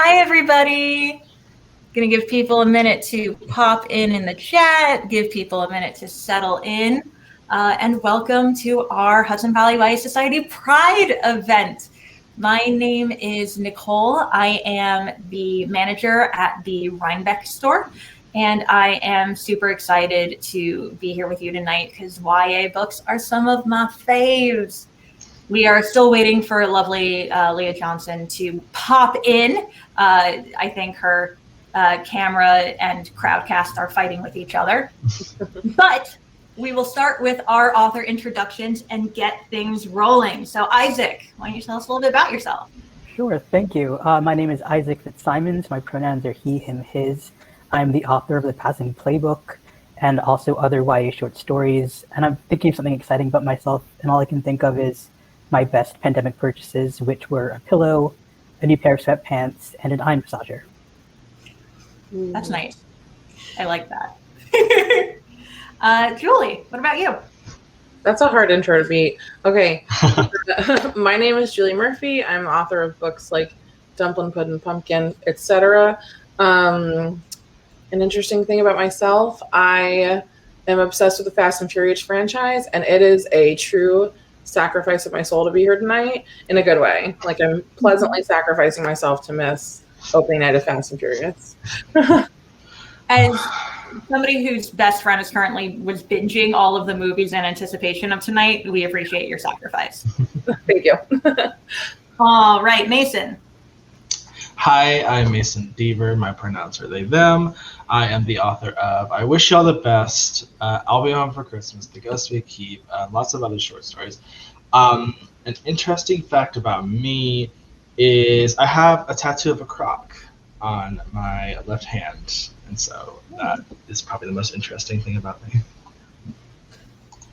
Hi, everybody. Gonna give people a minute to pop in the chat, give people a minute to settle in, and welcome to our Hudson Valley YA Society Pride event. My name is Nicole. I am the manager at the Rhinebeck store, and I am super excited to be here with you tonight because YA books are some of my faves. We are still waiting for lovely Leah Johnson to pop in. I think her camera and Crowdcast are fighting with each other. But we will start with our author introductions and get things rolling. So Isaac, why don't you tell us a little bit about yourself? Sure, thank you. My name is Isaac Fitzsimons. My pronouns are he, him, his. I'm the author of the Passing Playbook and also other YA short stories. And I'm thinking of something exciting about myself, and all I can think of is my best pandemic purchases, which were a pillow, a new pair of sweatpants, and an eye massager. That's nice. I like that. Julie, what about you? That's a hard intro to beat. Okay. My name is Julie Murphy. I'm the author of books like Dumpling Puddin' Pumpkin, etc. An interesting thing about myself, I am obsessed with the Fast and Furious franchise, and it is a true sacrifice of my soul to be here tonight in a good way. Like, I'm pleasantly sacrificing myself to miss opening night of Fast and Furious. As somebody whose best friend is currently was binging all of the movies in anticipation of tonight, we appreciate your sacrifice. Thank you. All right, Mason. Hi, I'm Mason Deaver. My pronouns are they, them. I am the author of I Wish Y'all the Best, I'll Be Home for Christmas, The Ghost We Keep, lots of other short stories. An interesting fact about me is I have a tattoo of a croc on my left hand, and so that is probably the most interesting thing about me.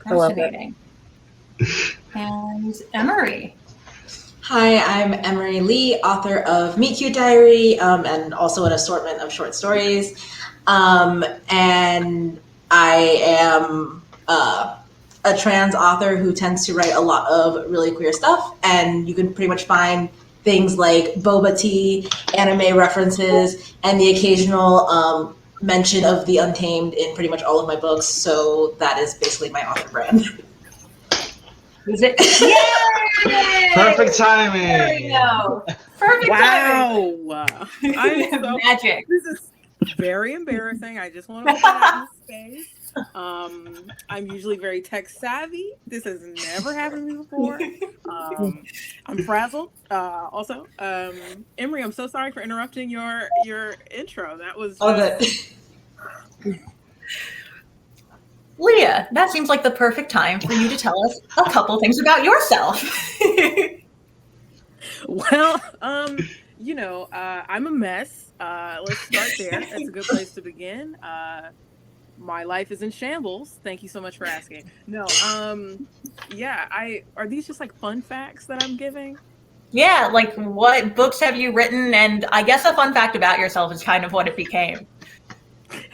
Fascinating. And Emery. Hi, I'm Emery Lee, author of Meet Cute Diary, and also an assortment of short stories. And I am a trans author who tends to write a lot of really queer stuff, and you can pretty much find things like boba tea, anime references, and the occasional mention of the Untamed in pretty much all of my books. So that is basically my author brand. Is it? Yay! Perfect timing. There we go. Perfect timing. Wow. I'm so, Magic. This is very embarrassing. I just want to put that in space. I'm usually very tech savvy. This has never happened to me before. I'm frazzled. Also, Emery, I'm so sorry for interrupting your intro. That was Leah, that seems like the perfect time for you to tell us a couple things about yourself. Well, I'm a mess. Let's start there. That's a good place to begin. My life is in shambles. Thank you so much for asking. No, are these just like fun facts that I'm giving? Yeah, like what books have you written? And I guess a fun fact about yourself is kind of what it became.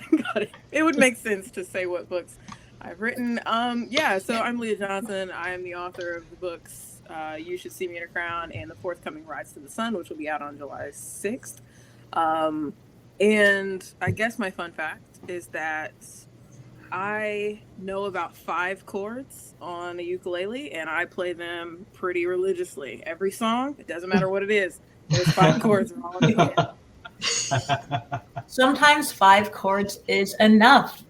Got it. It would make sense to say what books I've written. So I'm Leah Johnson. I am the author of the books You Should See Me in a Crown and the forthcoming Rise to the Sun, which will be out on July 6th. And I guess my fun fact is that I know about 5 chords on a ukulele, and I play them pretty religiously. Every song, it doesn't matter what it is, there's 5 chords and all of it. Sometimes 5 chords is enough.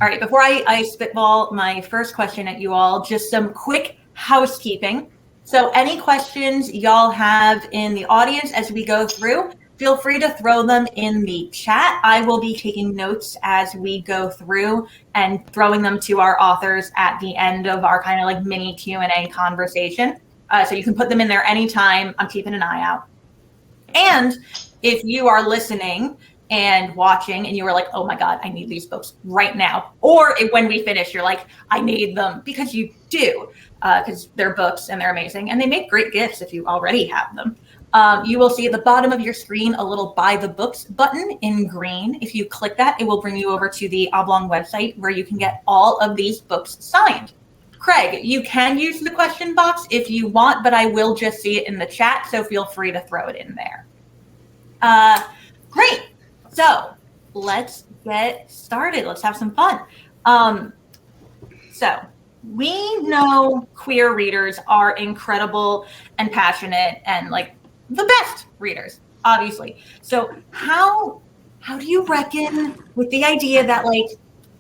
All right, before I spitball my first question at you all, just some quick housekeeping. So any questions y'all have in the audience as we go through, feel free to throw them in the chat. I will be taking notes as we go through and throwing them to our authors at the end of our kind of like mini Q&A conversation. So you can put them in there anytime. I'm keeping an eye out. And if you are listening and watching and you were like, oh my God, I need these books right now. Or when we finish, you're like, I need them, because you do, because they're books and they're amazing. And they make great gifts if you already have them. You will see at the bottom of your screen a little buy the books button in green. If you click that, it will bring you over to the Oblong website where you can get all of these books signed. Craig, you can use the question box if you want, but I will just see it in the chat, so feel free to throw it in there. Great. So let's get started. Let's have some fun. So we know queer readers are incredible and passionate and like the best readers, obviously. So how do you reckon with the idea that like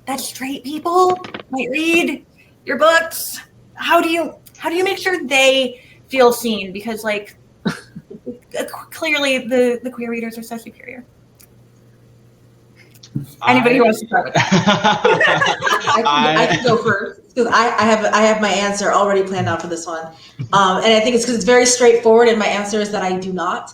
that straight people might read your books? How do you make sure they feel seen? Because like clearly the queer readers are so superior. Anybody who wants to start with that? I can go first because I have my answer already planned out for this one, and I think it's because it's very straightforward. And my answer is that I do not.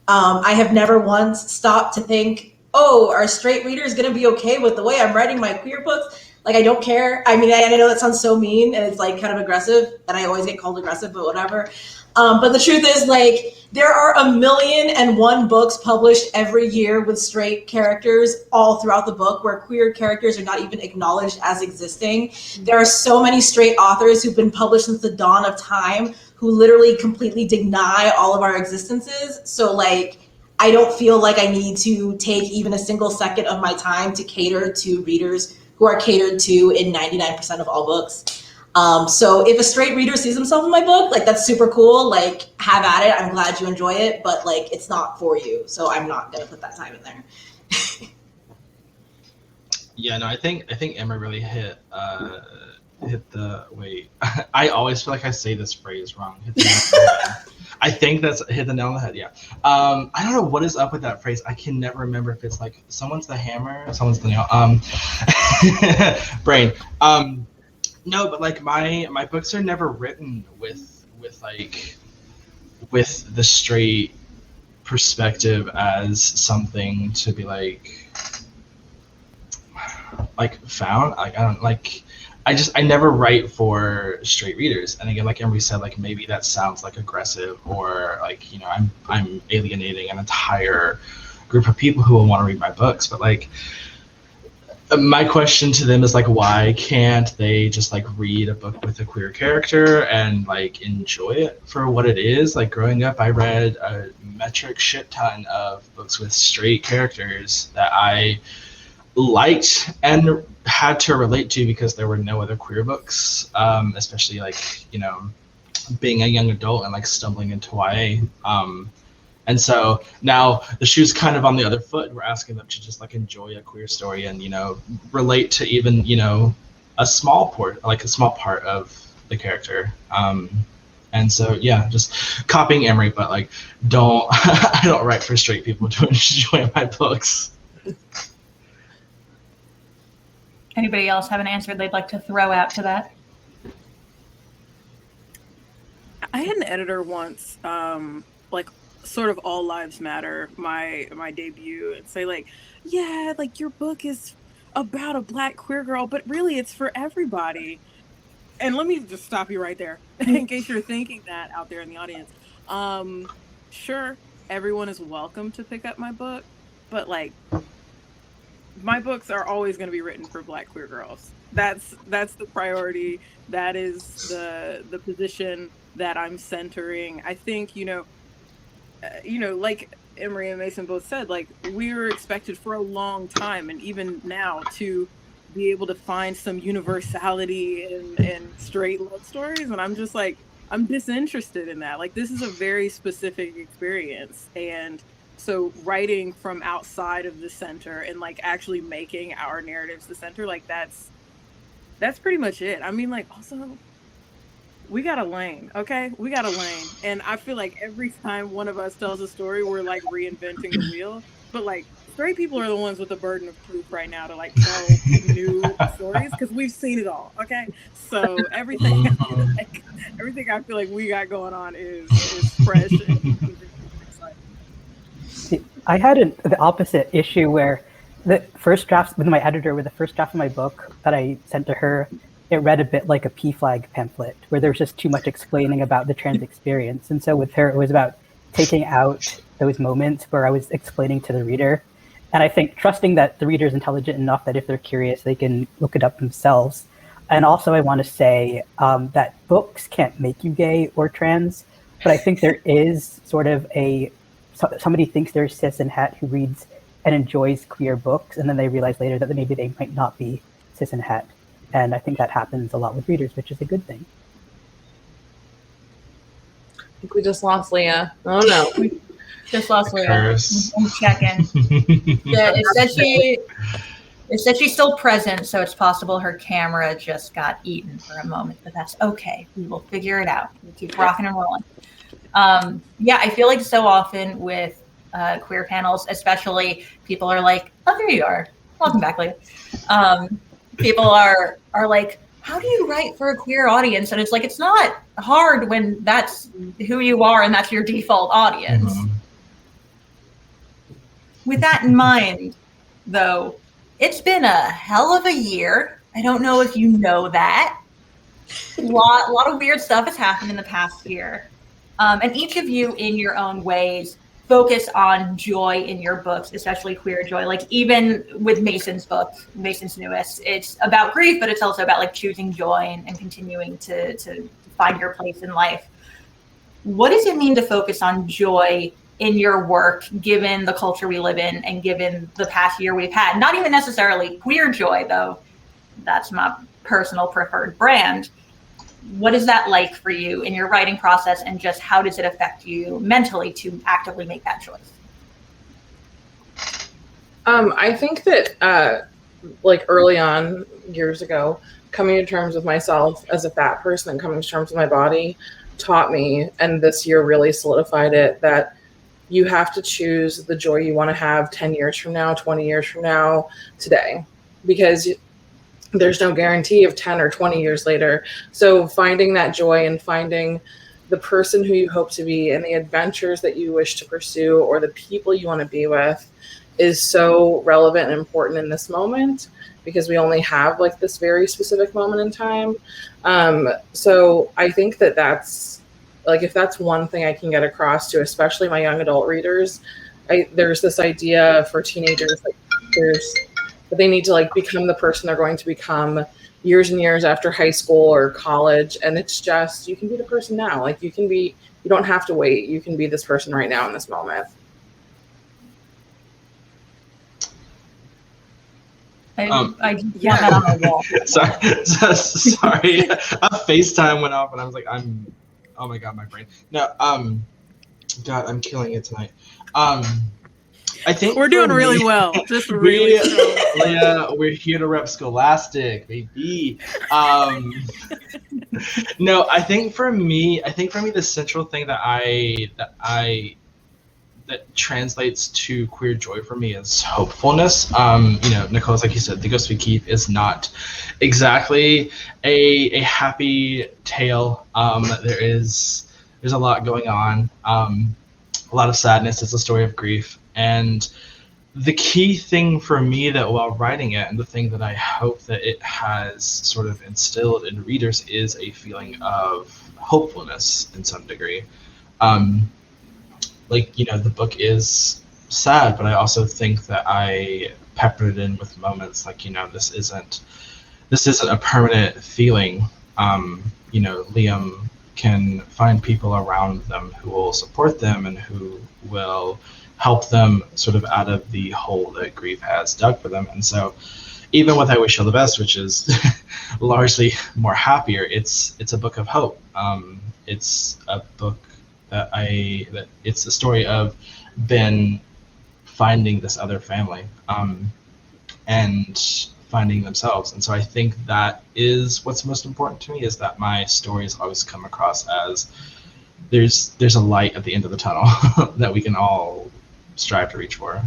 I have never once stopped to think, oh, are straight readers going to be okay with the way I'm writing my queer books? Like, I don't care. I mean, I know that sounds so mean and it's like kind of aggressive, and I always get called aggressive, but whatever. But the truth is, like, there are 1,000,001 books published every year with straight characters all throughout the book where queer characters are not even acknowledged as existing. There are so many straight authors who've been published since the dawn of time who literally completely deny all of our existences. So, like, I don't feel like I need to take even a single second of my time to cater to readers who are catered to in 99% of all books. So if a straight reader sees himself in my book, like that's super cool, like have at it. I'm glad you enjoy it, but like it's not for you. So I'm not going to put that time in there. Yeah, no, I think Emery really hit the wait. I always feel like I say this phrase wrong. Hit the nail on the head. I think that's hit the nail on the head. Yeah. I don't know what is up with that phrase. I can never remember if it's like someone's the hammer, someone's the nail. Brain. No, but like my books are never written with the straight perspective as something to be like found. Like I don't like. I never write for straight readers. And again, like Emery said, like maybe that sounds like aggressive or like, you know, I'm alienating an entire group of people who will want to read my books. But like my question to them is like, why can't they just like read a book with a queer character and like enjoy it for what it is? Like growing up, I read a metric shit ton of books with straight characters that I liked and had to relate to because there were no other queer books, especially like, you know, being a young adult and like stumbling into YA. And so now the shoe's kind of on the other foot. We're asking them to just like enjoy a queer story and, you know, relate to even, you know, a small part of the character. And so, yeah, just copying Emery, but like I don't write for straight people to enjoy my books. Anybody else have an answer they'd like to throw out to that? I had an editor once, like sort of All Lives Matter, my debut, and say like, yeah, like your book is about a Black queer girl, but really it's for everybody. And let me just stop you right there in case you're thinking that out there in the audience. Sure, everyone is welcome to pick up my book, but like my books are always going to be written for Black queer girls. That's the priority. That is the position that I'm centering. I think, you know, like Emery and Mason both said, like we were expected for a long time, and even now, to be able to find some universality in straight love stories. And I'm just like, I'm disinterested in that. Like this is a very specific experience. And so writing from outside of the center and like actually making our narratives the center, like that's pretty much it. I mean, like also we got a lane, okay? We got a lane. And I feel like every time one of us tells a story, we're like reinventing the wheel. But like straight people are the ones with the burden of proof right now to like tell new stories because we've seen it all, okay? So everything I feel like we got going on is fresh and exciting. I had the opposite issue where the first draft with my editor, with the first draft of my book that I sent to her, it read a bit like a PFLAG pamphlet where there was just too much explaining about the trans experience. And so with her, it was about taking out those moments where I was explaining to the reader. And I think trusting that the reader is intelligent enough that if they're curious, they can look it up themselves. And also I want to say that books can't make you gay or trans, but I think there is sort of somebody thinks they're cis and het who reads and enjoys queer books, and then they realize later that maybe they might not be cis and het. And I think that happens a lot with readers, which is a good thing. I think we just lost Leah. Oh no. Just lost Leah. Curse. I'm checking. Yeah, it said she's still present, so it's possible her camera just got eaten for a moment, but that's okay. We will figure it out. We'll keep rocking and rolling. Yeah, I feel like so often with queer panels, especially, people are like, "Oh, there you are. Welcome back, Leah." People are like, "How do you write for a queer audience?" And it's like, it's not hard when that's who you are and that's your default audience. Mhm. With that in mind, though, it's been a hell of a year. I don't know if you know that. A lot of weird stuff has happened in the past year. And each of you, in your own ways, focus on joy in your books, especially queer joy. Like even with Mason's book, Mason's newest, it's about grief, but it's also about like choosing joy and continuing to find your place in life. What does it mean to focus on joy in your work, given the culture we live in and given the past year we've had? Not even necessarily queer joy, though. That's my personal preferred brand. What is that like for you in your writing process, and just how does it affect you mentally to actively make that choice? I think that like early on, years ago, coming to terms with myself as a fat person and coming to terms with my body taught me, and this year really solidified it, that you have to choose the joy you want to have 10 years from now, 20 years from now, today, because there's no guarantee of 10 or 20 years later. So finding that joy and finding the person who you hope to be and the adventures that you wish to pursue or the people you want to be with is so relevant and important in this moment, because we only have like this very specific moment in time. So I think that that's like, if that's one thing I can get across to, especially my young adult readers, there's this idea for teenagers, like that they need to like become the person they're going to become years and years after high school or college. And it's just, you can be the person now. Like you don't have to wait. You can be this person right now in this moment. I want that on my wall. Sorry. A FaceTime went off and I was like, oh my God, my brain. No, God, I'm killing it tonight. I think we're doing really well. Just really Leah, we're here to rep Scholastic, baby. No, I think for me, the central thing that translates to queer joy for me is hopefulness. Nicole's, like you said, The Ghost We Keep is not exactly a happy tale. There's a lot going on, a lot of sadness. It's a story of grief. And the key thing for me that while writing it, and the thing that I hope that it has sort of instilled in readers, is a feeling of hopefulness in some degree. The book is sad, but I also think that I peppered it in with moments like, this isn't a permanent feeling. Liam can find people around them who will support them and who will help them sort of out of the hole that grief has dug for them. And so even with I Wish You All the Best, which is largely more happier, it's a book of hope. It's a book that it's the story of Ben finding this other family and finding themselves. And so I think that is what's most important to me, is that my stories always come across as there's a light at the end of the tunnel that we can all strive to reach for.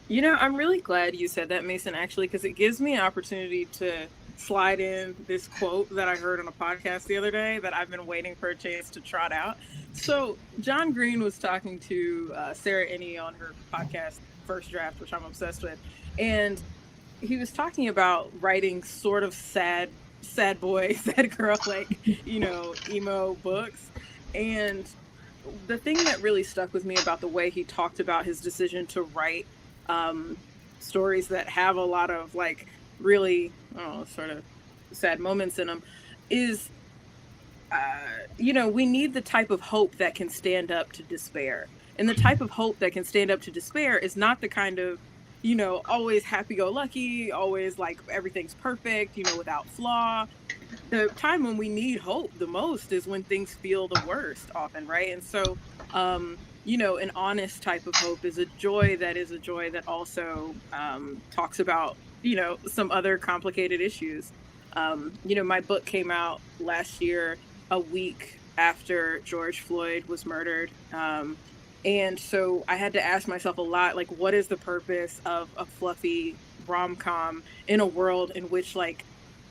I'm really glad you said that, Mason, actually, because it gives me an opportunity to slide in this quote that I heard on a podcast the other day that I've been waiting for a chance to trot out. So John Green was talking to Sarah Ennie on her podcast First Draft, which I'm obsessed with, and he was talking about writing sort of sad boy, sad girl, like, emo books. And the thing that really stuck with me about the way he talked about his decision to write stories that have a lot of like really sort of sad moments in them is we need the type of hope that can stand up to despair. And the type of hope that can stand up to despair is not the kind of, always happy-go-lucky, always like everything's perfect, without flaw. The time when we need hope the most is when things feel the worst often, right? And so, an honest type of hope is a joy that also talks about, some other complicated issues. My book came out last year, a week after George Floyd was murdered. And so I had to ask myself a lot, like, what is the purpose of a fluffy rom-com in a world in which, like,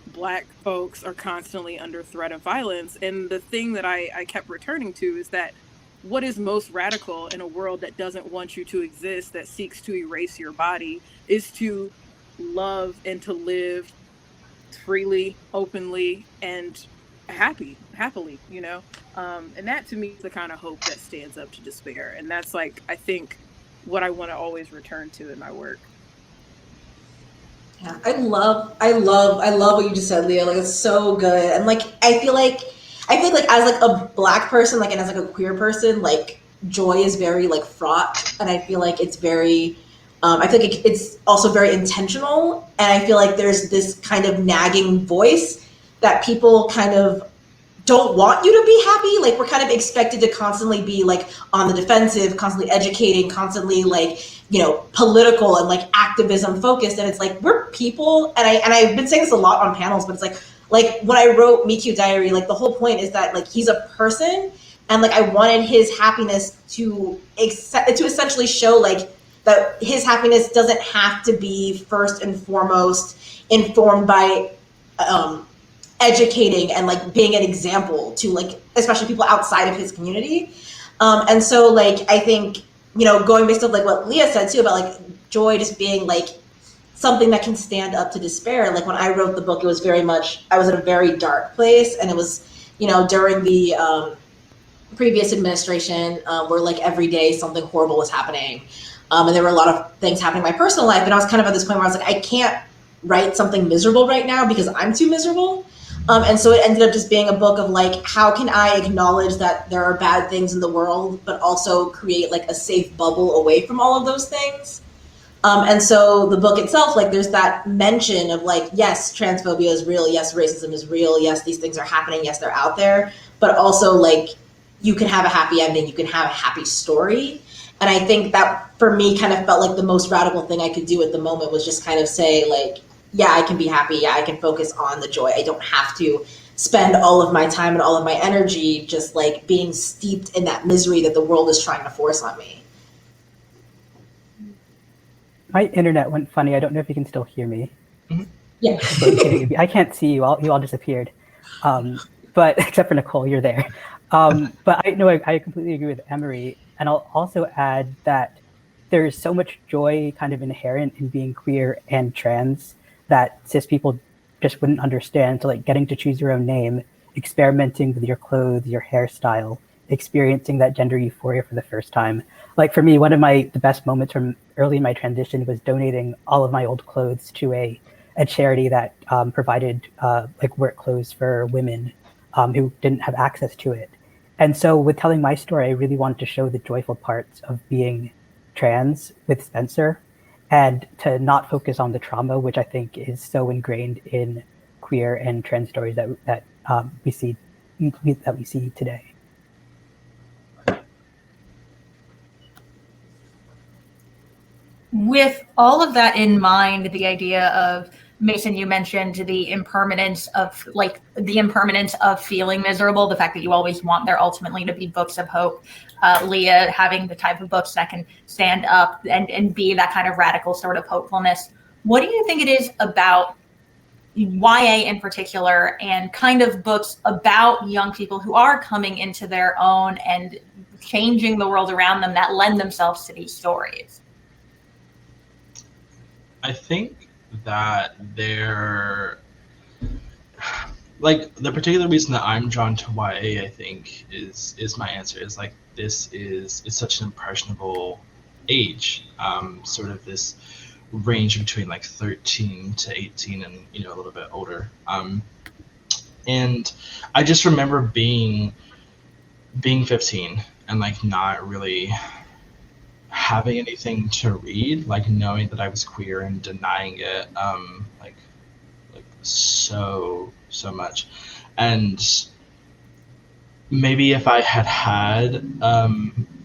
Black folks are constantly under threat of violence? And the thing that I kept returning to is that what is most radical in a world that doesn't want you to exist, that seeks to erase your body, is to love and to live freely, openly, and happily, and that to me is the kind of hope that stands up to despair. And that's, like, I think what I want to always return to in my work. Yeah, I love what you just said, Leah. Like, it's so good. And like, I feel like as like a Black person, like, and as like a queer person, like, joy is very like fraught, and I feel like it's very I feel like it's also very intentional, and I feel like there's this kind of nagging voice that people kind of don't want you to be happy. Like, we're kind of expected to constantly be like on the defensive, constantly educating, constantly like, political and like activism focused. And it's like, we're people. And I've been saying this a lot on panels, but it's like when I wrote Me Cute Diary, like the whole point is that like he's a person, and like I wanted his happiness to essentially show like that his happiness doesn't have to be first and foremost informed by educating and like being an example to like especially people outside of his community. And so like I think, going based on like what Leah said too about like joy just being like something that can stand up to despair. Like when I wrote the book, it was very much, I was in a very dark place, and it was, during the previous administration where like every day something horrible was happening. And there were a lot of things happening in my personal life, and I was kind of at this point where I was like, I can't write something miserable right now because I'm too miserable. And so it ended up just being a book of like, how can I acknowledge that there are bad things in the world, but also create like a safe bubble away from all of those things. And so the book itself, like there's that mention of like, yes, transphobia is real. Yes, racism is real. Yes, these things are happening. Yes, they're out there. But also like, you can have a happy ending. You can have a happy story. And I think that for me kind of felt like the most radical thing I could do at the moment was just kind of say like, yeah, I can be happy. Yeah, I can focus on the joy. I don't have to spend all of my time and all of my energy just like being steeped in that misery that the world is trying to force on me. My internet went funny. I don't know if you can still hear me. Mm-hmm. Yeah. I can't see you. You all disappeared. But except for Nicole, you're there. But I completely agree with Emery. And I'll also add that there is so much joy kind of inherent in being queer and trans that cis people just wouldn't understand. So like getting to choose your own name, experimenting with your clothes, your hairstyle, experiencing that gender euphoria for the first time. Like for me, one of the best moments from early in my transition was donating all of my old clothes to a charity that provided like work clothes for women who didn't have access to it. And so with telling my story, I really wanted to show the joyful parts of being trans with Spencer, and to not focus on the trauma, which I think is so ingrained in queer and trans stories that we see today. With all of that in mind, the idea of, Mason, you mentioned the impermanence of feeling miserable, the fact that you always want there ultimately to be books of hope. Leah, having the type of books that can stand up and be that kind of radical sort of hopefulness. What do you think it is about YA in particular, and kind of books about young people who are coming into their own and changing the world around them, that lend themselves to these stories? I think that they're like, the particular reason that I'm drawn to YA, I think, is my answer is like, it's such an impressionable age, sort of this range between like 13 to 18 and a little bit older, And I just remember being 15 and like not really having anything to read, like knowing that I was queer and denying it, like so much. And maybe if I had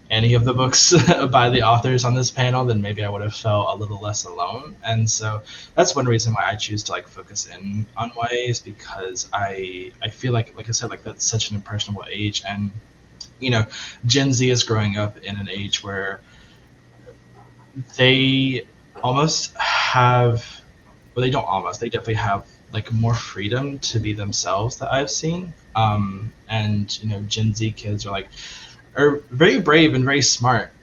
any of the books by the authors on this panel, then maybe I would have felt a little less alone. And so that's one reason why I choose to like focus in on YA, is because I feel like I said, like that's such an impressionable age. And Gen Z is growing up in an age where they almost have, well, they don't almost, they definitely have like more freedom to be themselves that I've seen. And Gen Z kids are very brave and very smart,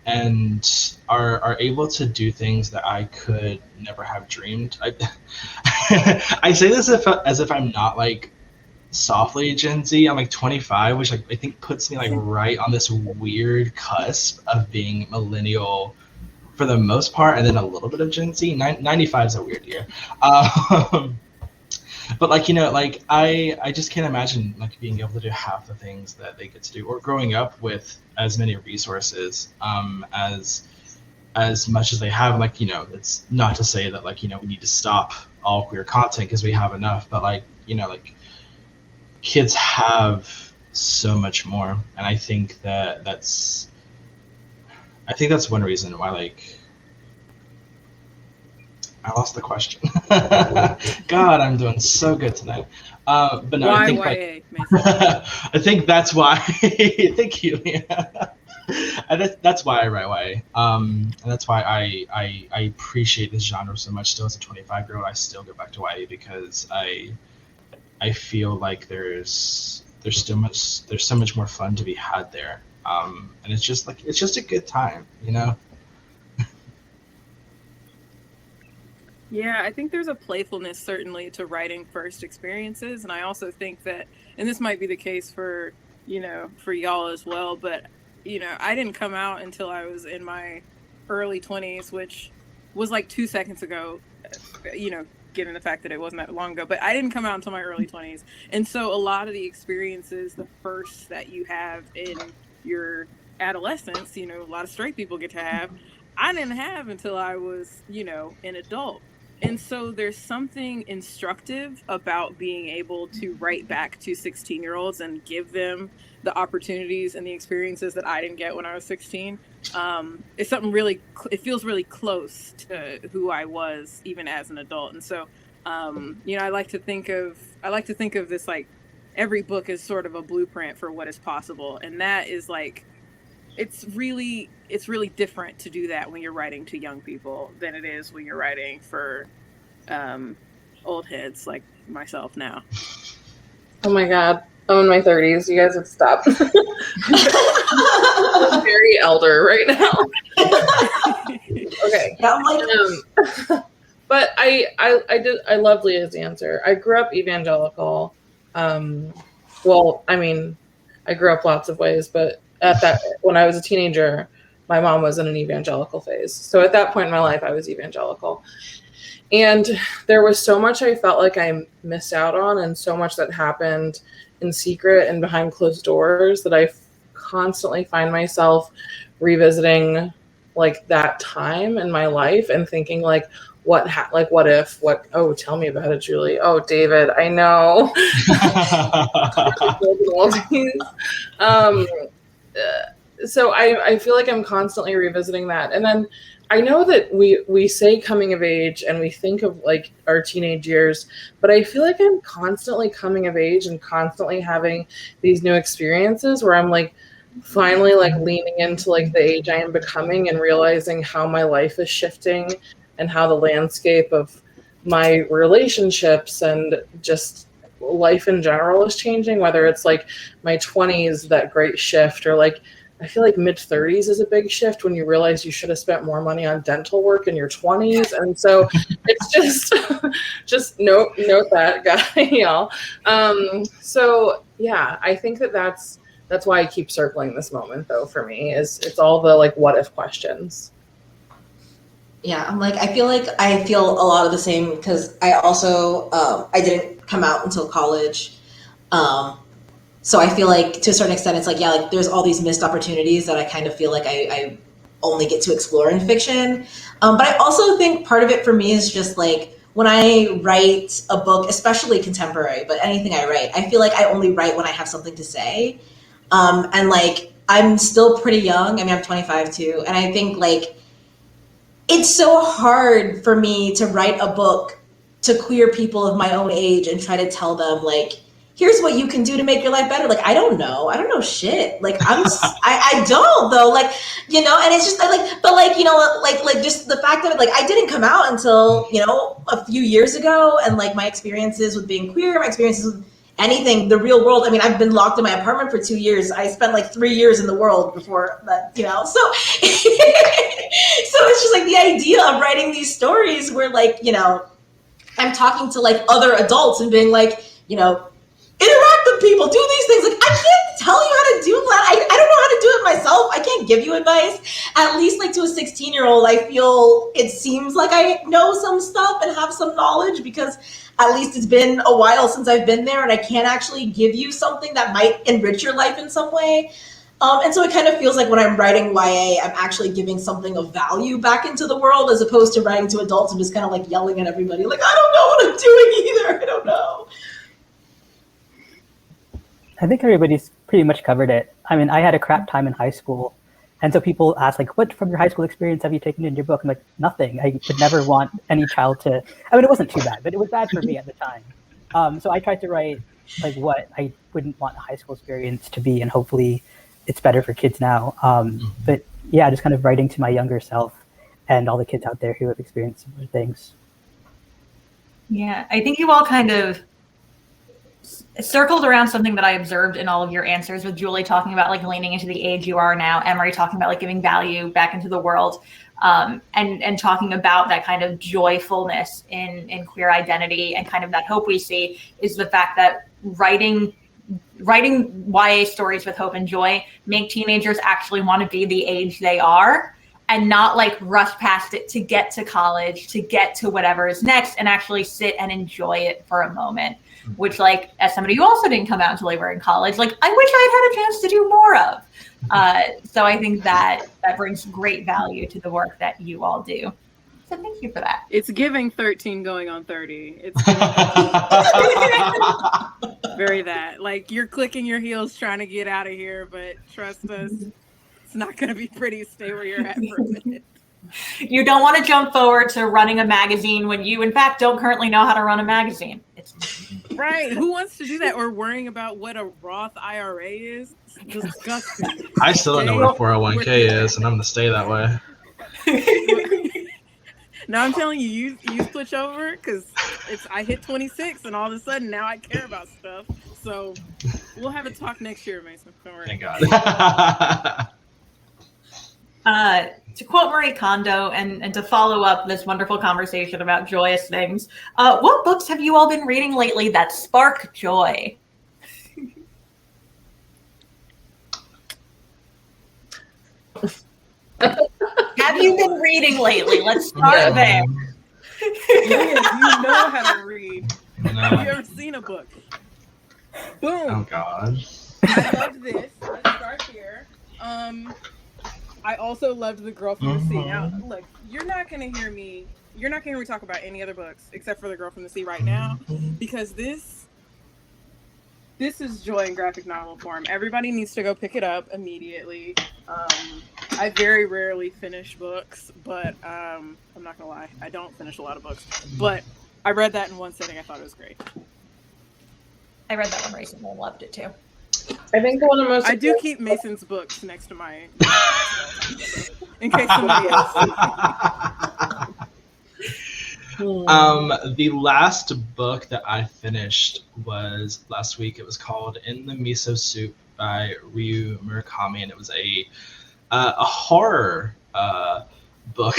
and are able to do things that I could never have dreamed. I say this as if I'm not like softly Gen Z. I'm like 25, which I think puts me like right on this weird cusp of being millennial for the most part, and then a little bit of Gen Z. 95 is a weird year. But I just can't imagine like being able to do half the things that they get to do, or growing up with as many resources as much as they have. Like, it's not to say that like, we need to stop all queer content because we have enough, but like, kids have so much more. And I think that's one reason why, like, I lost the question. God, I'm doing so good tonight. But no, I think I think that's why. Thank you. And that's why I write YA. And that's why I appreciate this genre so much. Still, as a 25-year-old, I still go back to YA because I feel like there's so much more fun to be had there. And it's just a good time, Yeah, I think there's a playfulness certainly to writing first experiences, and I also think that, and this might be the case for for y'all as well, but I didn't come out until I was in my early 20s, which was like 2 seconds ago, given the fact that it wasn't that long ago, but I didn't come out until my early 20s. And so a lot of the experiences, the first that you have in your adolescence, a lot of straight people get to have, I didn't have until I was, an adult. And so there's something instructive about being able to write back to 16-year-olds and give them the opportunities and the experiences that I didn't get when I was 16. It's something really, it feels really close to who I was even as an adult. And so, I like to think of this, like, every book is sort of a blueprint for what is possible. And that is like, it's really different to do that when you're writing to young people than it is when you're writing for old heads like myself now. Oh my God. I'm in my 30s. You guys would stop. I'm very elder right now. Okay. But I love Leah's answer. I grew up evangelical. Well, I mean, I grew up lots of ways, but when I was a teenager, my mom was in an evangelical phase. So at that point in my life, I was evangelical. And there was so much I felt like I missed out on, and so much that happened in secret and behind closed doors that I constantly find myself revisiting like that time in my life and thinking like, oh, tell me about it, Julie. Oh, David, I know. So I feel like I'm constantly revisiting that. And then I know that we say coming of age and we think of like our teenage years, but I feel like I'm constantly coming of age and constantly having these new experiences where I'm like finally like leaning into like the age I am becoming and realizing how my life is shifting and how the landscape of my relationships and just life in general is changing, whether it's like my 20s, that great shift, or like I feel like mid-30s is a big shift when you realize you should have spent more money on dental work in your 20s. And so it's just note that, guy, y'all. So yeah, I think that's why I keep circling this moment though for me, is it's all the like what if questions. Yeah, I'm like, I feel a lot of the same because I also, I didn't come out until college. So I feel like to a certain extent, it's like, yeah, like there's all these missed opportunities that I kind of feel like I only get to explore in fiction. But I also think part of it for me is just like when I write a book, especially contemporary, but anything I write, I feel like I only write when I have something to say. And like, I'm still pretty young. I mean, I'm 25 too. And I think like, it's so hard for me to write a book to queer people of my own age and try to tell them like, here's what you can do to make your life better. Like, I don't know shit. Like, I don't though. Like, you know, and it's just like, but like, you know, like just the fact of it, like, I didn't come out until, you know, a few years ago. And like my experiences with being queer, my experiences with anything, the real world. I mean, I've been locked in my apartment for 2 years. I spent like 3 years in the world before that, you know, so, so it's just like the idea of writing these stories where like, you know, I'm talking to like other adults and being like, you know, interact with people, do these things. Like, I can't tell you how to do that. I don't know how to do it myself. I can't give you advice. At least like to a 16-year-old, I feel it seems like I know some stuff and have some knowledge because at least it's been a while since I've been there and I can't actually give you something that might enrich your life in some way. And so it kind of feels like when I'm writing YA, I'm actually giving something of value back into the world as opposed to writing to adults and just kind of like yelling at everybody. Like, I don't know what I'm doing either. I don't know. I think everybody's pretty much covered it. I mean, I had a crap time in high school. And so people ask, like, what from your high school experience have you taken in your book? I'm like, nothing. I would never want any child to, I mean, it wasn't too bad, but it was bad for me at the time. So I tried to write like what I wouldn't want a high school experience to be, and hopefully it's better for kids now. But yeah, just kind of writing to my younger self and all the kids out there who have experienced similar things. Yeah, I think you all kind of circled around something that I observed in all of your answers, with Julie talking about like leaning into the age you are now, Emery talking about like giving value back into the world, and talking about that kind of joyfulness in queer identity and kind of that hope we see is the fact that writing YA stories with hope and joy make teenagers actually want to be the age they are and not like rush past it to get to college, to get to whatever is next, and actually sit and enjoy it for a moment. Which, like, as somebody who also didn't come out until they were in college, like, I wish I'd had a chance to do more of. So I think that brings great value to the work that you all do. So thank you for that. It's giving 13 going on 30. It's very that. Like, you're clicking your heels trying to get out of here, but trust us, it's not going to be pretty. Stay where you're at for a minute. You don't want to jump forward to running a magazine when you, in fact, don't currently know how to run a magazine. Right. Who wants to do that? Or worrying about what a Roth IRA is? It's disgusting. I still don't know what a 401k is, and I'm going to stay that way. No, I'm telling you, you switch over because I hit 26 and all of a sudden now I care about stuff. So we'll have a talk next year, Mason. Don't worry. Thank God. To quote Marie Kondo and to follow up this wonderful conversation about joyous things, what books have you all been reading lately that spark joy? Have you been reading lately? Let's start there. Leah, you know how to read. No. Have you ever seen a book? Boom. Oh, God. I loved this. Let's start here. I also loved The Girl from the Sea. Now, look, you're not going to hear me talk about any other books except for The Girl from the Sea right now, because this is joy in graphic novel form. Everybody needs to go pick it up immediately. I very rarely finish books, but I'm not going to lie, I don't finish a lot of books. But I read that in one sitting. I thought it was great. I read that one recently and loved it too. I think one of the most. I do keep Mason's books next to my in case somebody else. The last book that I finished was last week. It was called In the Miso Soup by Ryu Murakami, and it was a horror book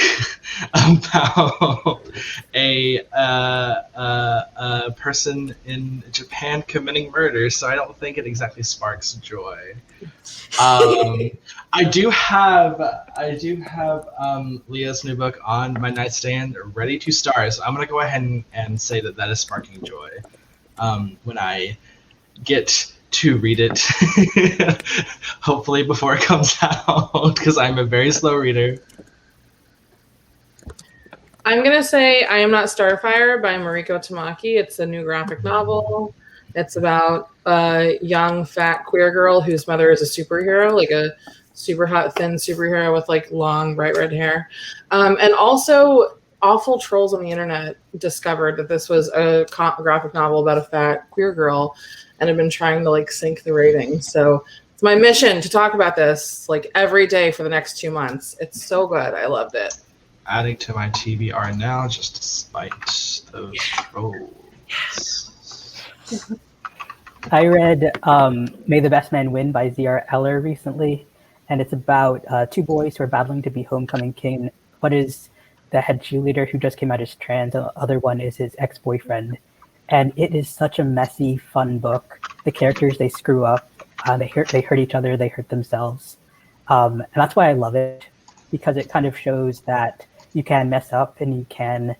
about a person in Japan committing murder, so I don't think it exactly sparks joy. I do have Leah's new book on my nightstand ready to start, so I'm gonna go ahead and say that is sparking joy when I get to read it, hopefully before it comes out, because I'm a very slow reader. I'm going to say I Am Not Starfire by Mariko Tamaki. It's a new graphic novel. It's about a young, fat, queer girl whose mother is a superhero, like a super hot, thin superhero with like long, bright red hair. And also, awful trolls on the internet discovered that this was a graphic novel about a fat, queer girl and have been trying to like sink the ratings. So it's my mission to talk about this like every day for the next 2 months. It's so good. I loved it. Adding to my TBR now, just to spite those trolls. I read May the Best Man Win by Z.R. Eller recently, and it's about two boys who are battling to be homecoming king. One is the head cheerleader who just came out as trans, and the other one is his ex-boyfriend. And it is such a messy, fun book. The characters, they screw up, they hurt each other, they hurt themselves. And that's why I love it, because it kind of shows that you can mess up and you can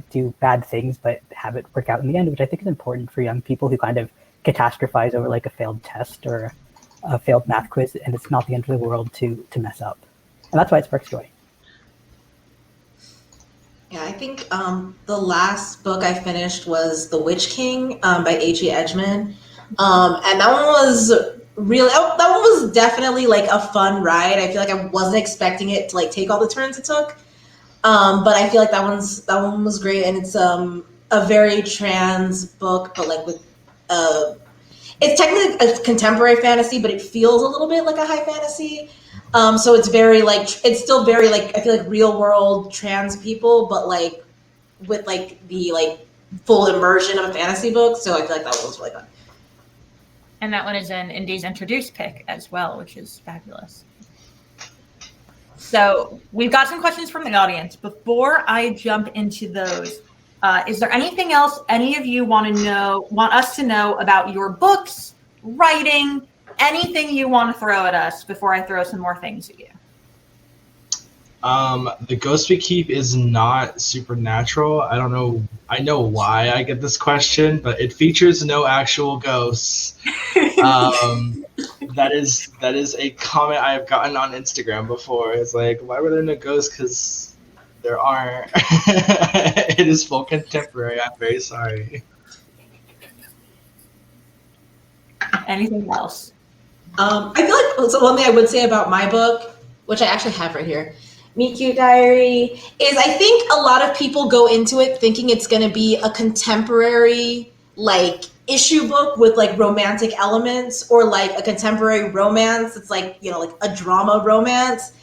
do bad things, but have it work out in the end, which I think is important for young people who kind of catastrophize over like a failed test or a failed math quiz, and it's not the end of the world to mess up. And that's why it sparks joy. Yeah, I think the last book I finished was The Witch King by H.E. Edgman. And that one was really, that one was definitely like a fun ride. I feel like I wasn't expecting it to like take all the turns it took. But I feel like that one was great, and it's a very trans book, but like with it's technically a contemporary fantasy, but it feels a little bit like a high fantasy. So it's very like, it's still very like, I feel like real world trans people, but like with like the like full immersion of a fantasy book. So I feel like that one was really fun. And that one is an Indies Introduced pick as well, which is fabulous. So we've got some questions from the audience. Before I jump into those, is there anything else any of you want us to know about your books, writing, anything you want to throw at us before I throw some more things at you? The ghost we keep is not supernatural. I don't know. I know why I get this question, but it features no actual ghosts. That is a comment I have gotten on Instagram before. It's like, why were there no ghosts? Because there aren't. It is full contemporary. I'm very sorry. Anything else? I feel like so one thing I would say about my book, which I actually have right here, Meet Cute Diary, is I think a lot of people go into it thinking it's going to be a contemporary like issue book with like romantic elements, or like a contemporary romance. It's like, you know, like a drama romance.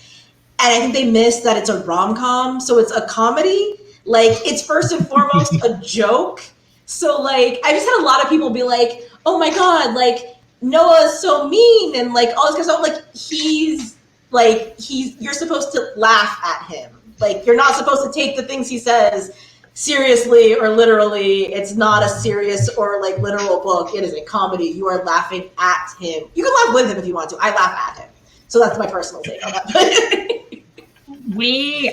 And I think they miss that it's a rom-com. So it's a comedy. Like, it's first and foremost a joke. So like, I just had a lot of people be like, oh my God, like Noah's so mean. And like all this kind of stuff. Like you're supposed to laugh at him. Like, you're not supposed to take the things he says seriously or literally. It's not a serious or like literal book. It is a comedy. You are laughing at him. You can laugh with him if you want to. I laugh at him. So that's my personal take on that.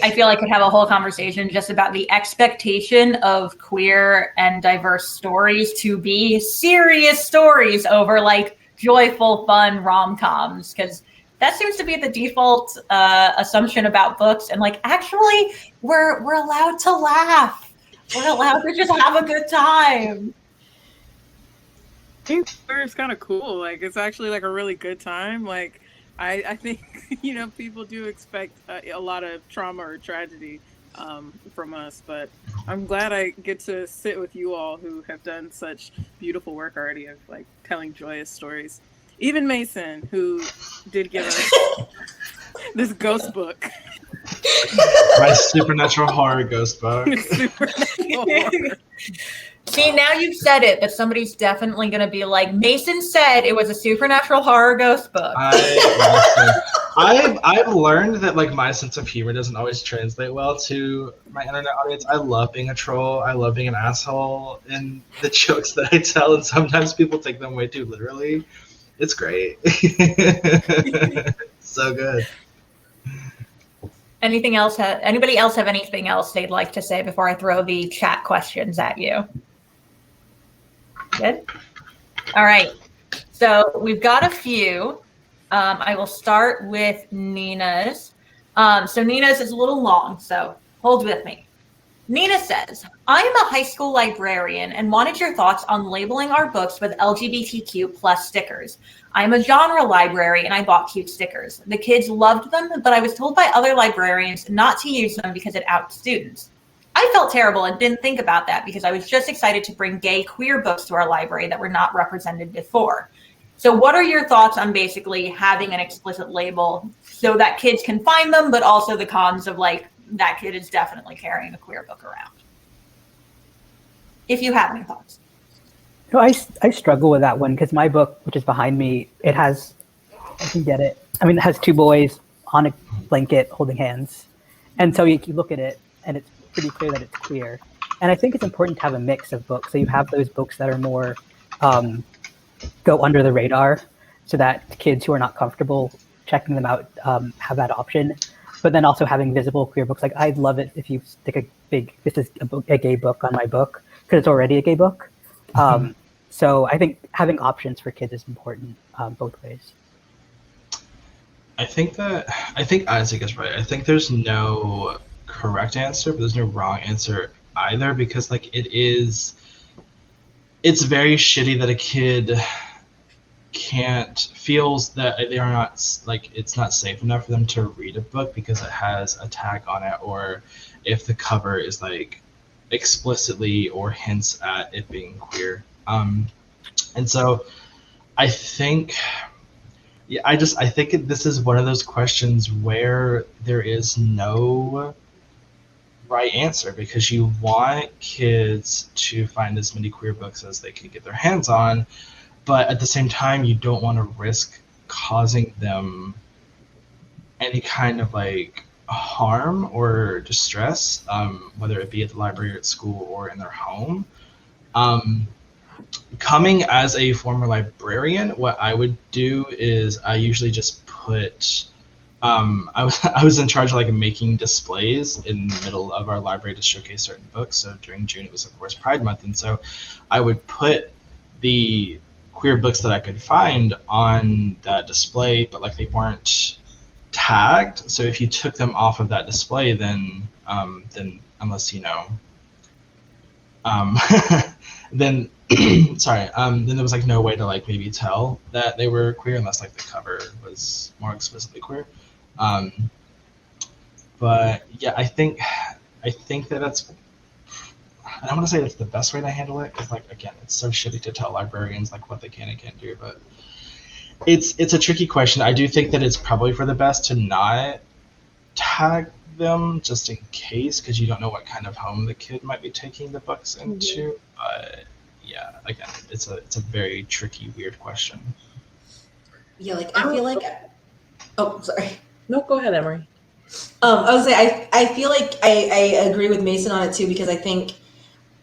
I feel like could have a whole conversation just about the expectation of queer and diverse stories to be serious stories over like joyful, fun rom-coms, because that seems to be the default assumption about books. And like, actually, we're allowed to laugh. We're allowed to just have a good time. It's kind of cool. Like, it's actually like a really good time. Like, I think, you know, people do expect a lot of trauma or tragedy from us, but I'm glad I get to sit with you all who have done such beautiful work already of like telling joyous stories. Even Mason, who did give us this ghost book. My supernatural horror ghost book. Supernatural horror. See, now you've said it, but somebody's definitely going to be like, Mason said it was a supernatural horror ghost book. I've learned that like my sense of humor doesn't always translate well to my internet audience. I love being a troll. I love being an asshole in the jokes that I tell, and sometimes people take them way too literally. It's great. So good. Anything else? Anybody else have anything else they'd like to say before I throw the chat questions at you? Good. All right. So we've got a few. I will start with Nina's. So Nina's is a little long, so hold with me. Nina says, I am a high school librarian and wanted your thoughts on labeling our books with LGBTQ plus stickers. I am a genre library and I bought cute stickers. The kids loved them, but I was told by other librarians not to use them because it outs students. I felt terrible and didn't think about that because I was just excited to bring gay queer books to our library that were not represented before. So what are your thoughts on basically having an explicit label so that kids can find them, but also the cons of like that kid is definitely carrying a queer book around? If you have any thoughts. No, I struggle with that one because my book, which is behind me, it has, I can get it. I mean, it has two boys on a blanket holding hands. And so you look at it and it's pretty clear that it's queer. And I think it's important to have a mix of books. So you have those books that are more go under the radar so that kids who are not comfortable checking them out have that option. But then also having visible queer books. Like I'd love it if you stick a big, this is a gay book on my book because it's already a gay book. So I think having options for kids is important both ways. I think Isaac is right. I think there's no correct answer, but there's no wrong answer either, because like it's very shitty that a kid feels that they are not, like, it's not safe enough for them to read a book because it has a tag on it, or if the cover is like explicitly or hints at it being queer. And so I think, I think this is one of those questions where there is no right answer, because you want kids to find as many queer books as they can get their hands on, but at the same time, you don't want to risk causing them any kind of like harm or distress, whether it be at the library or at school or in their home. Coming as a former librarian, what I would do is I usually just put, I was in charge of like making displays in the middle of our library to showcase certain books. So during June, it was of course Pride Month. And so I would put the queer books that I could find on that display, but like they weren't tagged. So if you took them off of that display, then unless, you know, then there was like no way to like maybe tell that they were queer unless like the cover was more explicitly queer. But yeah, I think that that's, I don't want to say that's the best way to handle it, because like again, it's so shitty to tell librarians like what they can and can't do, but it's a tricky question. I do think that it's probably for the best to not tag them just in case, because you don't know what kind of home the kid might be taking the books into. But yeah, again, it's a very tricky, weird question. Yeah, like I feel like, oh, sorry. No, go ahead, Emery. I would say I feel like I agree with Mason on it too, because I think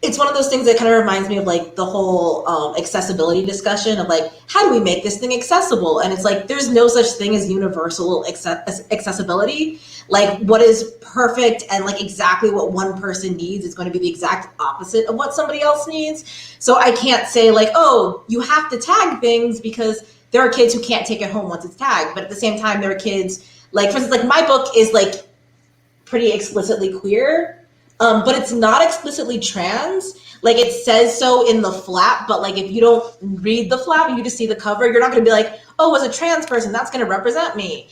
it's one of those things that kind of reminds me of like the whole accessibility discussion of like, how do we make this thing accessible? And it's like, there's no such thing as universal accessibility. Like what is perfect and like exactly what one person needs is going to be the exact opposite of what somebody else needs. So I can't say like, oh, you have to tag things because there are kids who can't take it home once it's tagged. But at the same time, there are kids, like for instance, like my book is like pretty explicitly queer. But it's not explicitly trans. Like it says so in the flap, but like if you don't read the flap and you just see the cover, you're not going to be like, oh, as a trans person, that's going to represent me.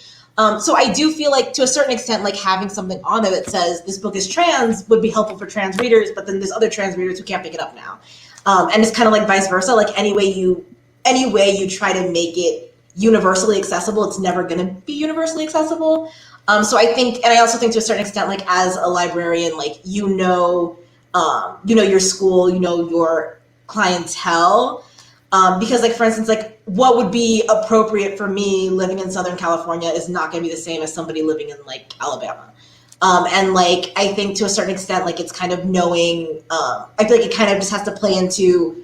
So I do feel like to a certain extent, like having something on there that says this book is trans would be helpful for trans readers, but then there's other trans readers who can't pick it up now. And it's kind of like vice versa. Like any way you try to make it universally accessible, it's never going to be universally accessible. So I think, and I also think to a certain extent, like as a librarian, like, you know, your school, your clientele. Because like, for instance, like what would be appropriate for me living in Southern California is not going to be the same as somebody living in like Alabama. And like, I think to a certain extent, like it's kind of knowing, I feel like it kind of just has to play into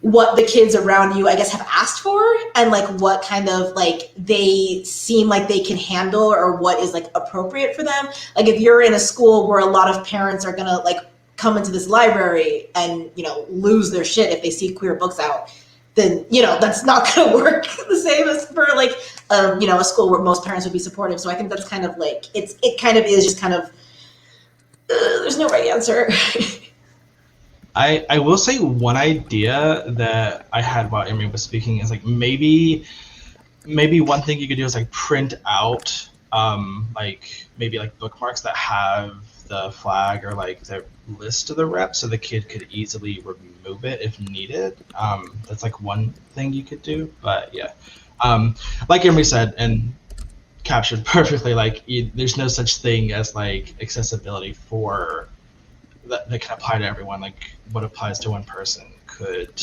what the kids around you, I guess, have asked for, and like what kind of like they seem like they can handle, or what is like appropriate for them. Like if you're in a school where a lot of parents are gonna like come into this library and lose their shit if they see queer books out, then that's not gonna work the same as for like a school where most parents would be supportive. So I think that's kind of like it kind of is just kind of there's no right answer. I will say one idea that I had while Emery was speaking is like maybe one thing you could do is like print out like maybe like bookmarks that have the flag or like the list of the reps, so the kid could easily remove it if needed. That's like one thing you could do. But yeah, like Emery said and captured perfectly, like there's no such thing as like accessibility for that can apply to everyone. Like what applies to one person could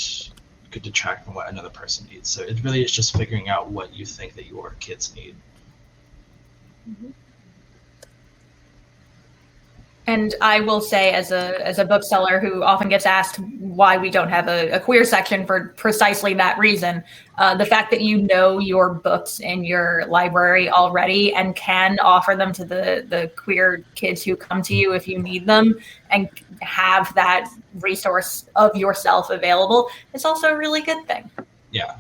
detract from what another person needs. So it really is just figuring out what you think that your kids need. Mm-hmm. And I will say, as a bookseller who often gets asked why we don't have a queer section for precisely that reason, the fact that you know your books in your library already and can offer them to the queer kids who come to you if you need them, and have that resource of yourself available, is also a really good thing. Yeah.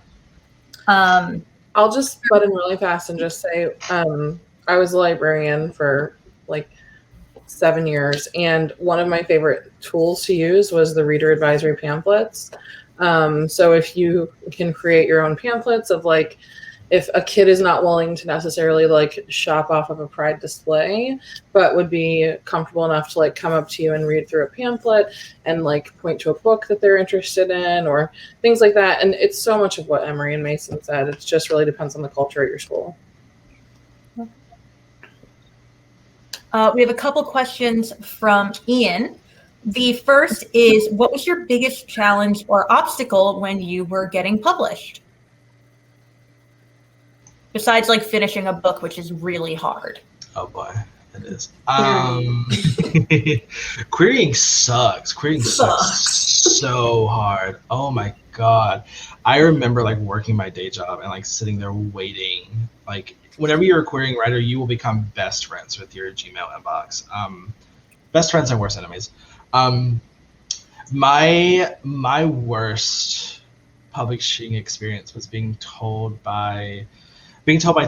I'll just butt in really fast and just say I was a librarian for like 7 years, and one of my favorite tools to use was the reader advisory pamphlets. So if you can create your own pamphlets of like, if a kid is not willing to necessarily like shop off of a Pride display, but would be comfortable enough to like come up to you and read through a pamphlet and like point to a book that they're interested in or things like that. And it's so much of what Emery and Mason said. It just really depends on the culture at your school. We have a couple questions from Ian. The first is, what was your biggest challenge or obstacle when you were getting published? Besides like finishing a book, which is really hard. Oh boy, it is. Querying sucks. Querying sucks so hard. Oh my God. I remember like working my day job and like sitting there waiting. Like whenever you're a querying writer, you will become best friends with your Gmail inbox. Best friends and worst enemies. My worst publishing experience was being told by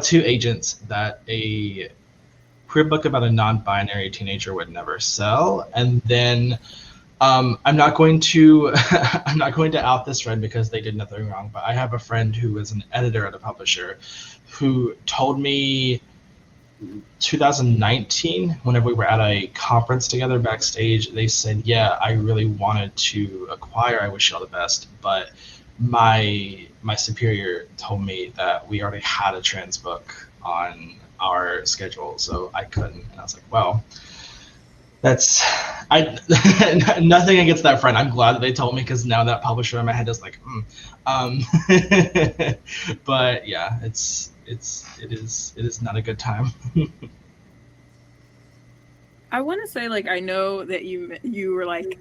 two agents that a queer book about a non-binary teenager would never sell. And then I'm not going to out this friend because they did nothing wrong, but I have a friend who is an editor at a publisher who told me 2019, whenever we were at a conference together backstage, they said, yeah, I really wanted to acquire I Wish You All the Best, but my superior told me that we already had a trans book on our schedule, so I couldn't. And I was like, well, nothing against that friend. I'm glad that they told me, because now that publisher in my head is like, but yeah, it is not a good time. I want to say, like, I know that you were like,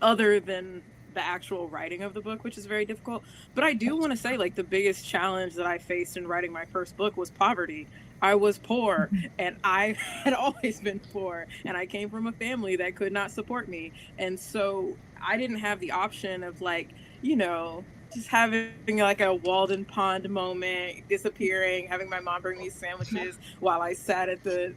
other than the actual writing of the book, which is very difficult, but I do want to say, like, the biggest challenge that I faced in writing my first book was poverty. I was poor, and I had always been poor, and I came from a family that could not support me, and so I didn't have the option of, like, just having like a Walden Pond moment, disappearing, having my mom bring me sandwiches while I sat at the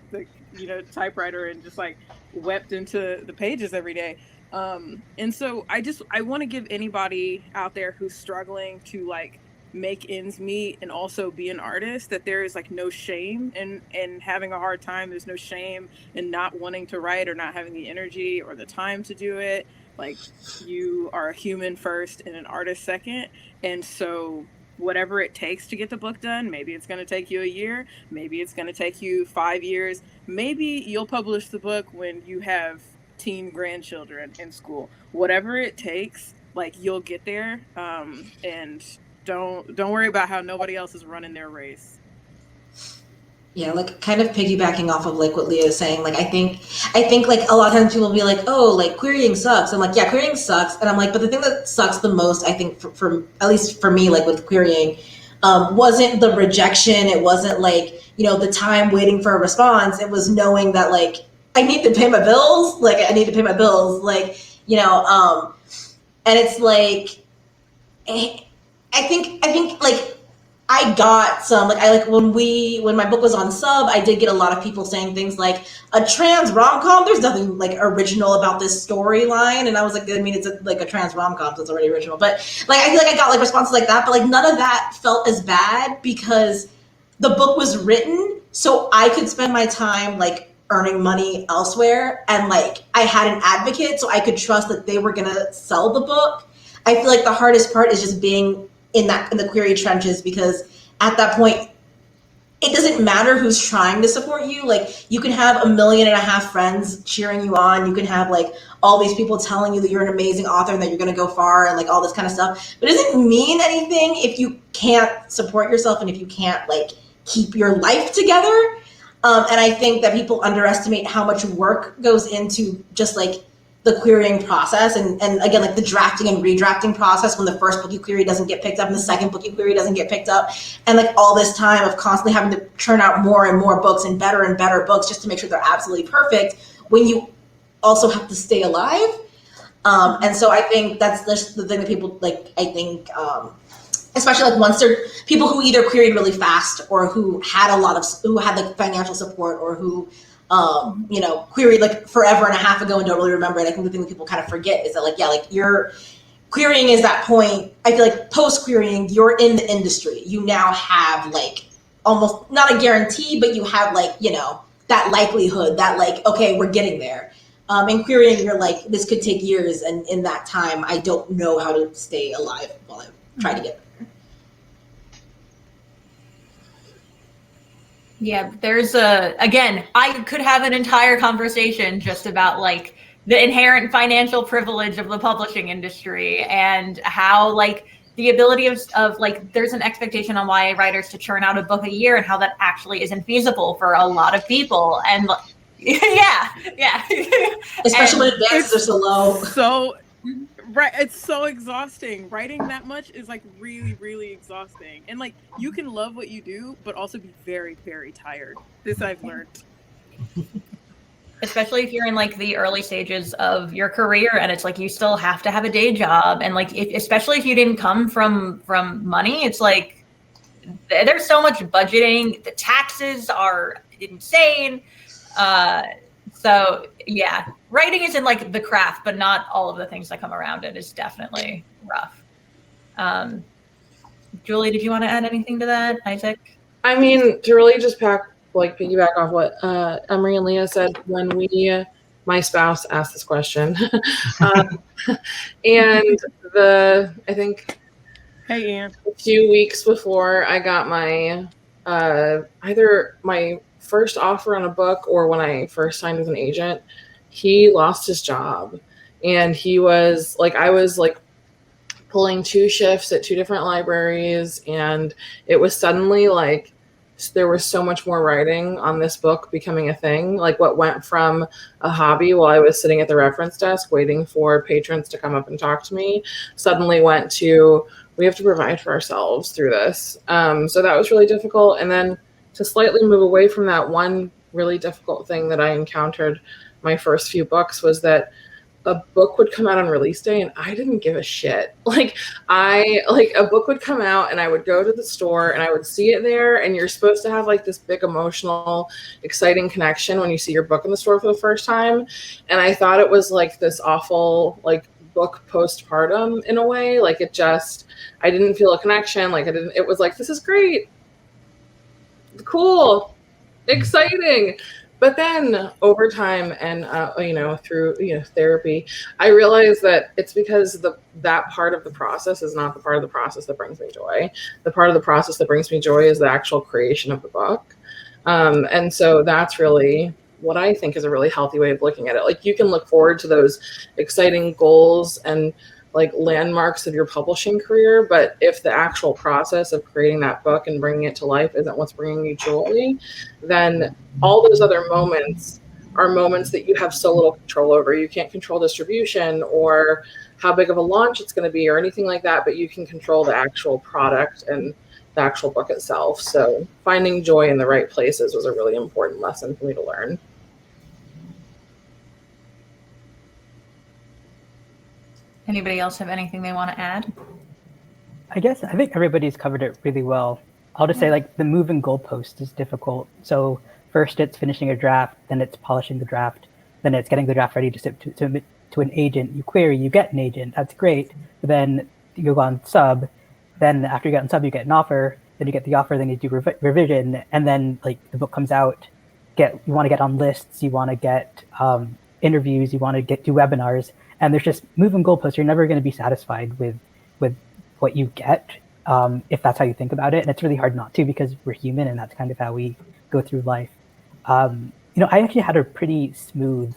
typewriter and just like wept into the pages every day. And so I want to give anybody out there who's struggling to like make ends meet and also be an artist, that there is like no shame in having a hard time. There's no shame in not wanting to write or not having the energy or the time to do it. Like, you are a human first and an artist second. And so whatever it takes to get the book done, maybe it's going to take you a year, maybe it's going to take you 5 years, maybe you'll publish the book when you have teen grandchildren in school. Whatever it takes, like, you'll get there. And don't worry about how nobody else is running their race. Yeah, like kind of piggybacking off of like what Leah is saying. Like I think like a lot of times people will be like, oh, like querying sucks. I'm like, yeah, querying sucks. And I'm like, but the thing that sucks the most, I think for at least for me, like with querying, wasn't the rejection. It wasn't like, you know, the time waiting for a response. It was knowing that like I need to pay my bills. Like I need to pay my bills. Like, you know, and it's like I think like I got some, like, when my book was on Sub, I did get a lot of people saying things like, a trans rom-com, there's nothing, like, original about this storyline, and I was like, I mean, it's like a trans rom-com, so it's already original, but, like, I feel like I got, like, responses like that, but, like, none of that felt as bad, because the book was written, so I could spend my time, like, earning money elsewhere, and, like, I had an advocate, so I could trust that they were gonna sell the book. I feel like the hardest part is just being in the query trenches, because at that point, it doesn't matter who's trying to support you. Like, you can have 1.5 million friends cheering you on. You can have like all these people telling you that you're an amazing author and that you're going to go far and like all this kind of stuff. But it doesn't mean anything if you can't support yourself and if you can't like keep your life together. And I think that people underestimate how much work goes into just like the querying process, and again, like the drafting and redrafting process when the first book you query doesn't get picked up and the second book you query doesn't get picked up, and like all this time of constantly having to churn out more and more books and better books just to make sure they're absolutely perfect when you also have to stay alive. And so I think that's just the thing that people like, I think, especially like once they're people who either queried really fast or who had like financial support or who you know, queried like forever and a half ago and don't really remember it. I think the thing that people kind of forget is that like, yeah, like your querying is that point. I feel like post querying, you're in the industry. You now have like almost not a guarantee, but you have like, you know, that likelihood that like, okay, we're getting there. In querying, you're like, this could take years. And in that time, I don't know how to stay alive while I try to get there. Yeah, there's again, I could have an entire conversation just about like the inherent financial privilege of the publishing industry and how like the ability of like, there's an expectation on YA writers to churn out a book a year and how that actually isn't feasible for a lot of people. And yeah. Especially when advances are so low. So, right, it's so exhausting. Writing that much is like really, really exhausting. And like, you can love what you do, but also be very, very tired. This I've learned. Especially if you're in like the early stages of your career and it's like you still have to have a day job, and like especially if you didn't come from money, it's like there's so much budgeting. The taxes are insane. So yeah, writing isn't like the craft, but not all of the things that come around it is definitely rough. Julie, did you want to add anything to that? Isaac? I mean, to really just piggyback off what Emery and Leah said when my spouse asked this question. And I think hey, Ian. A few weeks before I got my either my first offer on a book or when I first signed with an agent, he lost his job. And he was like, I was like pulling 2 shifts at 2 different libraries, and it was suddenly like there was so much more writing on this book becoming a thing. Like what went from a hobby while I was sitting at the reference desk waiting for patrons to come up and talk to me suddenly went to, we have to provide for ourselves through this. So that was really difficult. And then to slightly move away from that, one really difficult thing that I encountered my first few books was that a book would come out on release day and I didn't give a shit. Like a book would come out and I would go to the store and I would see it there, and you're supposed to have like this big emotional, exciting connection when you see your book in the store for the first time. And I thought it was like this awful like book postpartum in a way. Like I didn't feel a connection. Like it was like, this is great. Cool, exciting. But then over time and through therapy, I realized that it's because that part of the process is not the part of the process that brings me joy. The part of the process that brings me joy is the actual creation of the book. And so that's really what I think is a really healthy way of looking at it. Like, you can look forward to those exciting goals and like landmarks of your publishing career, but if the actual process of creating that book and bringing it to life isn't what's bringing you joy, then all those other moments are moments that you have so little control over. You can't control distribution or how big of a launch it's going to be or anything like that, but you can control the actual product and the actual book itself. So finding joy in the right places was a really important lesson for me to learn. Anybody else have anything they want to add? I think everybody's covered it really well. I'll just say, like, the moving goalpost is difficult. So first it's finishing a draft, then it's polishing the draft, then it's getting the draft ready to submit to an agent. You query, you get an agent. That's great. But then you go on sub. Then after you get on sub, you get an offer. Then you get the offer. Then you do revision, and then like the book comes out. You want to get on lists. You want to get interviews. You want to do webinars. And there's just moving goalposts. You're never going to be satisfied with what you get if that's how you think about it. And it's really hard not to, because we're human, and that's kind of how we go through life. I actually had a pretty smooth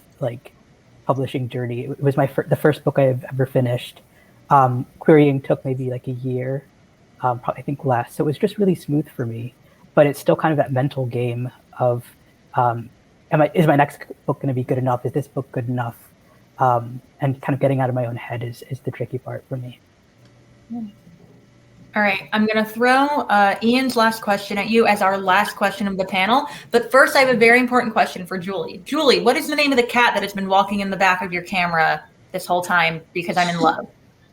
publishing journey. It was the first book I've ever finished. Querying took maybe like a year, probably I think less. So it was just really smooth for me. But it's still kind of that mental game of, is my next book going to be good enough? Is this book good enough? And kind of getting out of my own head is the tricky part for me. All right, I'm going to throw Ian's last question at you as our last question of the panel. But first, I have a very important question for Julie. Julie, what is the name of the cat that has been walking in the back of your camera this whole time because I'm in love?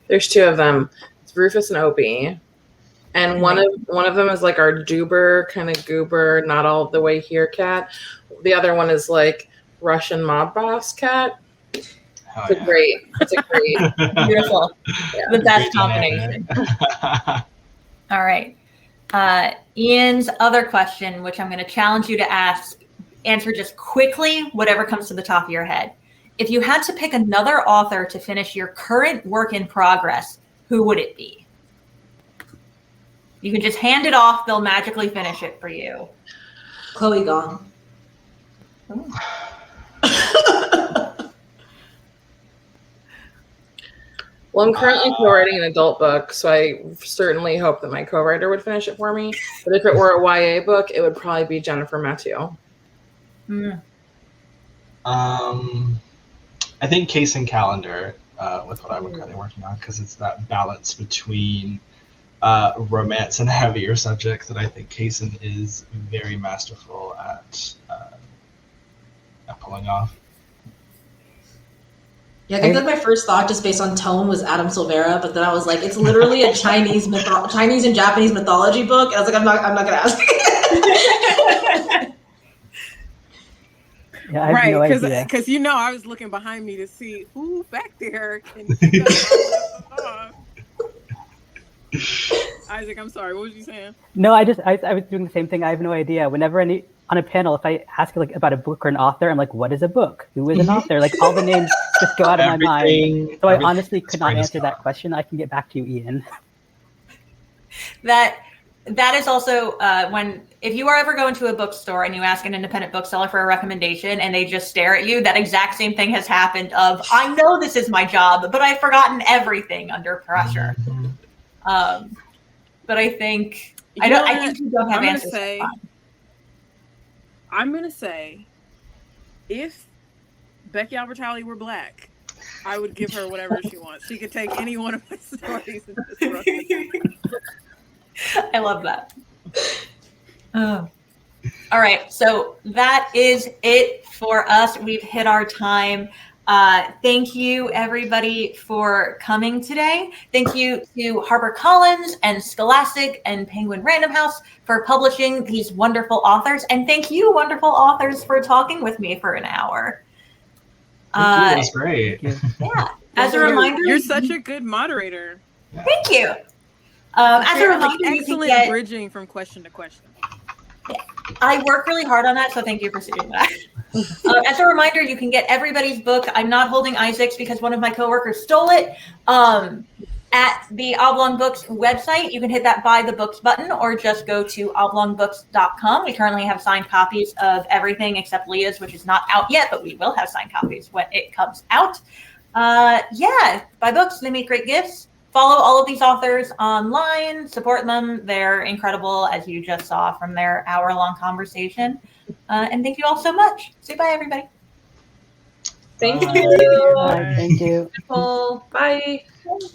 There's two of them. It's Rufus and Opie. And one of them is like our Duber, kind of goober, not all the way here cat. The other one is like Russian mob boss cat. Oh, it's a great, beautiful, yeah. The best combination. All right. Ian's other question, which I'm going to challenge you to answer just quickly, whatever comes to the top of your head. If you had to pick another author to finish your current work in progress, who would it be? You can just hand it off. They'll magically finish it for you. Chloe Gong. Well, I'm currently co-writing an adult book, so I certainly hope that my co-writer would finish it for me. But if it were a YA book, it would probably be Jennifer Mathieu. I think Case and Calendar with what I'm currently working on, because it's that balance between romance and heavier subjects that I think Kaysen is very masterful at pulling off. Yeah, I think that my first thought, just based on tone, was Adam Silvera, but then I was like, it's literally a Chinese and Japanese mythology book. And I was like, I'm not gonna ask. Yeah, I have no idea. Because I was looking behind me to see who back there can. Isaac, I'm sorry. What was you saying? No, I was doing the same thing. I have no idea. Whenever on a panel, if I ask about a book or an author, I'm like, what is a book? Who is an author? Like, all the names just go out of my mind. So I honestly could not answer that question. I can get back to you, Ian. That is also if you are ever going to a bookstore and you ask an independent bookseller for a recommendation and they just stare at you, that exact same thing has happened of, I know this is my job, but I've forgotten everything under pressure. But I think I think you don't have answers. I'm gonna say, if Becky Albertalli were Black, I would give her whatever she wants. She could take any one of my stories and just run with it. I love that. All right, so that is it for us. We've hit our time. Thank you, everybody, for coming today. Thank you to HarperCollins and Scholastic and Penguin Random House for publishing these wonderful authors. And thank you, wonderful authors, for talking with me for an hour. That was great. Yeah. As a reminder, you're such a good moderator. Thank you. As a reminder, excellent bridging from question to question. I work really hard on that, so thank you for doing that. As a reminder, you can get everybody's book. I'm not holding Isaac's because one of my coworkers stole it. at the Oblong Books website. You can hit that Buy the Books button or just go to oblongbooks.com. We currently have signed copies of everything except Leah's, which is not out yet, but we will have signed copies when it comes out. Buy books. They make great gifts. Follow all of these authors online. Support them. They're incredible, as you just saw from their hour-long conversation. And thank you all so much. Say bye, everybody. Thank Bye. you. Thank you. Cool. Bye. Bye.